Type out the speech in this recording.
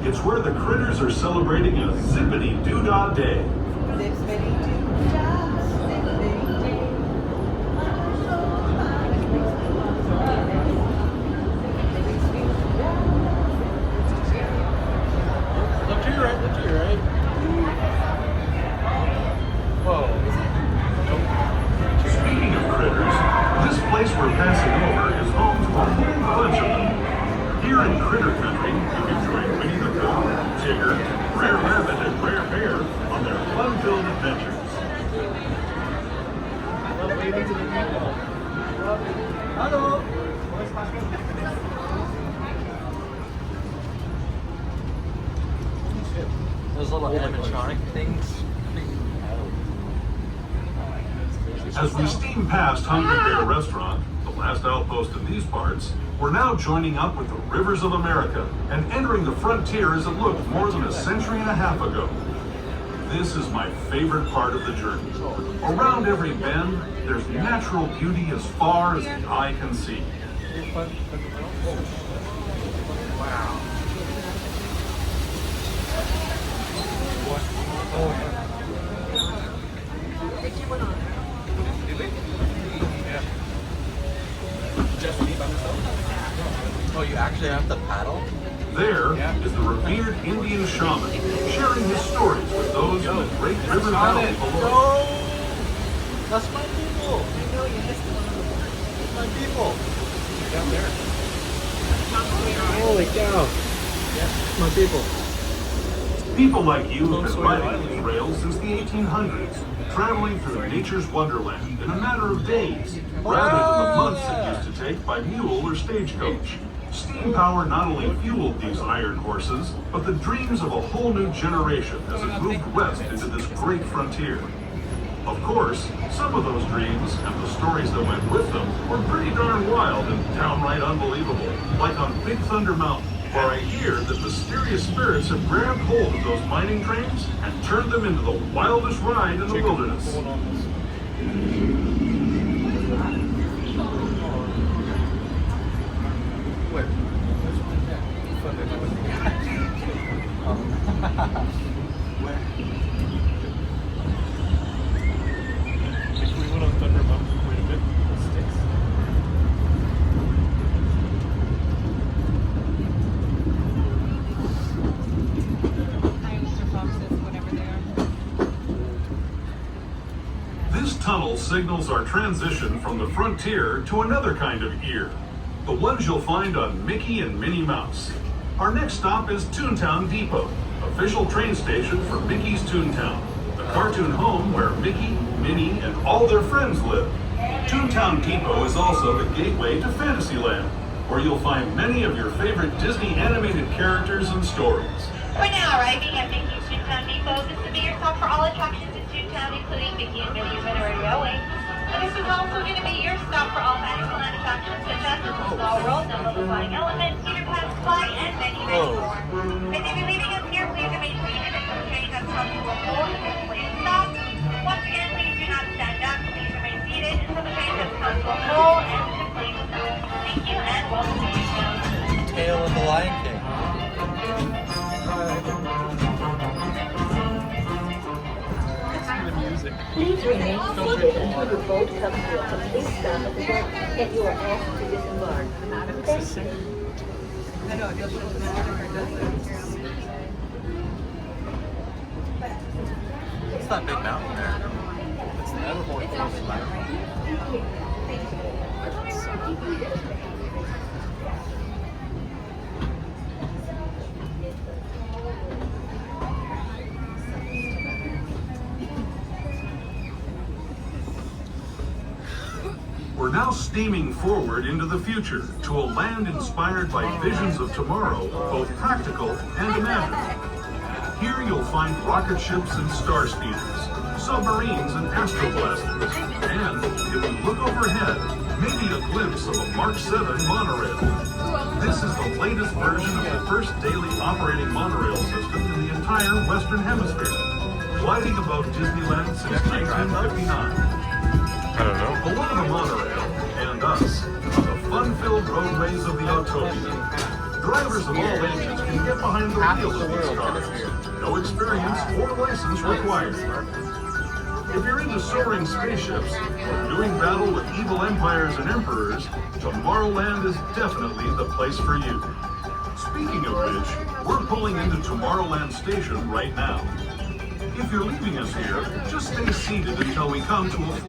It's where the critters are celebrating a zippity-doo-dah day. Look to your right, look to your right. Whoa. Speaking of critters, this place we're passing over is home to a whole bunch of them. Here in Critter Country, you can join Winnie the Pooh, Tigger, Rare Rabbit, and Rare Bear on their fun-filled adventures. Hello. Those little animatronic things. As we steam past Hungry Bear Restaurant, the last outpost in these parts, we're now joining up with the rivers of America and entering the frontier as it looked more than a century and a half ago. This is my favorite part of the journey. Around every bend, there's natural beauty as far as the eye can see. Wow. Oh, you actually have to paddle? There is the revered Indian shaman, sharing his stories with those in the great river valley below. No! That's my people! I know, you missed one. That's my people! Down there. Holy cow! Yeah, my people. People like you have been riding these rails since the 1800s, traveling through nature's wonderland in a matter of days, rather than the months it used to take by mule or stagecoach. Steam power not only fueled these iron horses, but the dreams of a whole new generation as it moved west into this great frontier. Of course, some of those dreams and the stories that went with them were pretty darn wild and downright unbelievable, like on Big Thunder Mountain, where I hear that mysterious spirits have grabbed hold of those mining trains and turned them into the wildest ride in the wilderness. Where? Where? If we went on Thunder Mountain quite a bit with sticks. This tunnel signals our transition from the frontier to another kind of ear, the ones you'll find on Mickey and Minnie Mouse. Our next stop is Toontown Depot, official train station for Mickey's Toontown, the cartoon home where Mickey, Minnie, and all their friends live. Toontown Depot is also the gateway to Fantasyland, where you'll find many of your favorite Disney animated characters and stories. We're now arriving at Mickey's Toontown Depot. This will be your stop for all attractions in Toontown, including Mickey and Minnie's Runaway Railway. And this is also going to be your stop for all Fantasyland attractions such as the Small World, the Little Flying Elephant, Peter Pan's Fly, and many, many more. If you'll be leaving us here, please remain seated until the train has come to a full and complete stop. Once again, please do not stand up. Please remain seated until the train has come to a full and complete stop. Thank you, and welcome to Toontown. Tale of the Lion King. Please remain seated until the boat comes to a complete stop at the dock and you are asked to disembark. Thank you. What's that big mountain there? It's the Evermore Falls Mountain. We're now steaming forward into the future to a land inspired by visions of tomorrow, both practical and imagined. Here you'll find rocket ships and star speeders, submarines and astroblasters, and if you look overhead, maybe a glimpse of a Mark 7 monorail. This is the latest version of the first daily operating monorail system in the entire Western Hemisphere, gliding above Disneyland since 1959. I don't know. Below the monorail, and us, on the fun-filled roadways of the Autopia. Drivers of all ages can get behind the wheel of these cars. No experience or license required. If you're into soaring spaceships or doing battle with evil empires and emperors, Tomorrowland is definitely the place for you. Speaking of which, we're pulling into Tomorrowland Station right now. If you're leaving us here, just stay seated until we come to a